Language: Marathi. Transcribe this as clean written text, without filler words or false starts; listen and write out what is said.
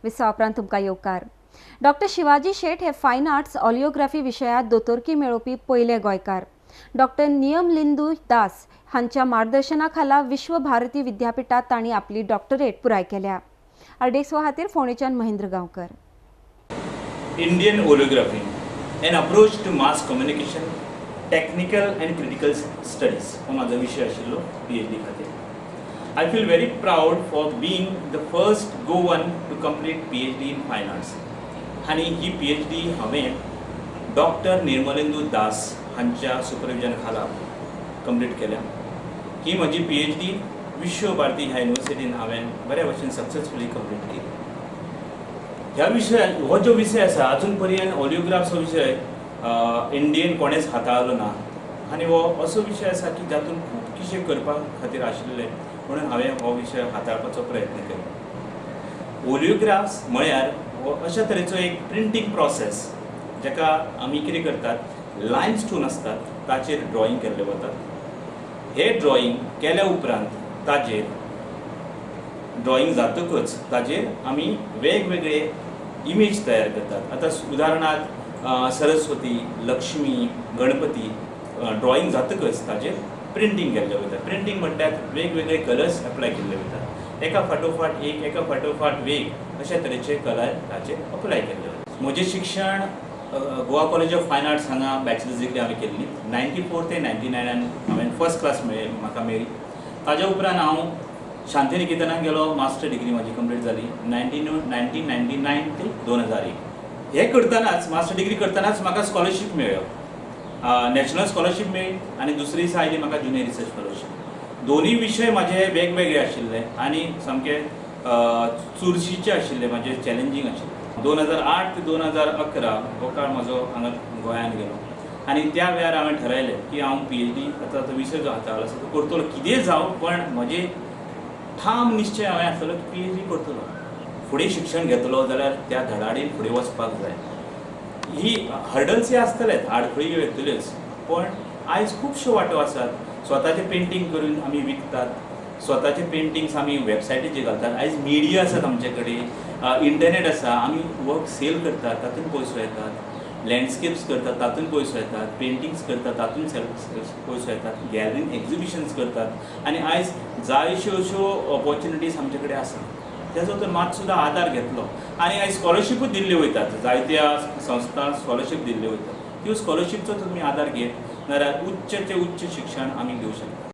विसा उपरांत तुमकां येवकार। डॉक्टर शिवाजी शेट हे फायन आर्ट्स ऑलिओग्राफी विशयांत दोतोरकी मेळोवपी पयले गोंयकार। डॉक्टर नियमलिंदू दास हांच्या मार्गदर्शना खाला विश्व भारती विद्यापीठात तांणी आपली डॉक्टरेट पुराय केल्या। अर्डेसो खातीर फोंडेच्यान Mahendra Gaonkar. Indian Oleography, an approach to mass communication, technical and critical studies. हो माझा विषय आशिल्लो PhD खातीर. I feel very proud for being the first Goan to complete PhD in Fine Arts. आणि ही PhD हांवें डॉक्टर निर्मलेंदू दास हांच्या सुपरविजन खाला कंप्लीट केल्या। ही म्हजी PhD विश्व भारती ह्या युनिवर्सिटीन हांवें बऱ्या भशेन सक्सेसफुली कंप्लीट केली। ह्या विषय हो जो विषय आसा अजून पर्यंत ऑलिओग्राफ्स हो विषय इंडियन कोणेच हाताळलो ना आनी हो असो विषय आसा की जातून खूब कितें करपा खातीर आशिल्लें म्हणून हांवें हो विषय हाताळपाचो प्रयत्न केलो। ऑलिओग्राफ्स म्हळ्यार हो अशा तरेचो एक प्रिंटींग प्रोसेस जाका आमी कितें करतात लायन स्टोन आसतात ताचेर ड्रॉइंग केल्ले वतात। हे ड्रॉइंग केल्या उपरांत ताचेर ड्रॉइंग जातकच ताचेर आमी वेगवेगळे इमेज तयार करतात। आता उदाहरणार्थ सरस्वती, लक्ष्मी, गणपती ड्रॉइंग जातकच ताचेर प्रिंटींग केल्लें वता। प्रिंटींग म्हणल्यार वेगवेगळे कलर्स अप्लाय केल्ले वतात। एका फाटोफाट एक, एका फाटोफाट वेग अशा तरेचे कलर ताचेर अप्लाय केल्ले वतात। म्हजें शिक्षण गोवा कॉलेज ऑफ फायन आर्ट्स हांगा बॅचलर्स डिग्री हांवें केल्ली। 94 ते 99 हांवें फर्स्ट क्लास म्हाका मेळ्ळी। ताज्या उपरांत हांव शांतिनिकेतनाक गेलो, मास्टर डिग्री माझी कंप्लीट जाली 1999 ते 2001। हे करतानाच मास्टर डिग्री करतानाच म्हाका स्कॉलरशीप मेळ्ळ्यो, नॅशनल स्कॉलरशीप मेळ्ळी आनी दुसरी दिसा आयली म्हाका ज्युनियर रिसर्च फेलोशीप। दोनूय विशय म्हाजे वेगवेगळे आशिल्ले आनी सामके चुरशीचे आशिल्ले, म्हाजे चॅलेंजींग आशिल्ले। 2008 ते 2011 हो काळ म्हाजो हांगा गोंयांत गेलो आनी त्या वेळार हांवें ठरयलें की हांव PhD आतां तो विशय जो हाताळ्ळो आसा तो करतलो, कितेंय जावं पण म्हजे ठाम निश्चय हांवें आसलो की PhD करतलो। फुडें शिक्षण घेतलो जाल्यार त्या धडाडीन फुडें वचपाक जाय। ही हर्डल्स आसतलेच, आडखळी येतल्योच, पण आयज खुबश्यो वाटो आसात। स्वताचे पेंटींग करून आमी विकतात, स्वताचे पेंटिंग्स आमी वेबसायटीचेर घालतात। आयज मिडिया आसात आमचे कडेन, इंटरनेट आसा, आमी वर्क सेल करतात तातूंत पयसो येतात, लँडस्केप्स करतात तातूंत पयसो येतात, पेंटिंग्स करतात तातूंत पयसो येतात, गॅलरीन एक्झिबिशन्स करतात आनी आयज जायश्यो अश्यो ऑपॉर्च्युनिटीज आमचे कडेन आसा। तेजो तर मात सुद्दां आदार घेतलो आनी आयज स्कॉलरशिपूय दिल्ल्यो वयतात, जायत्या संस्थांक स्कॉलरशीप दिल्ल्यो वयतात। त्यो स्कॉलरशिपचो तुमी आदार घेत जाल्यार उच्चचे उच्च शिक्षण आमी घेवं शकतात।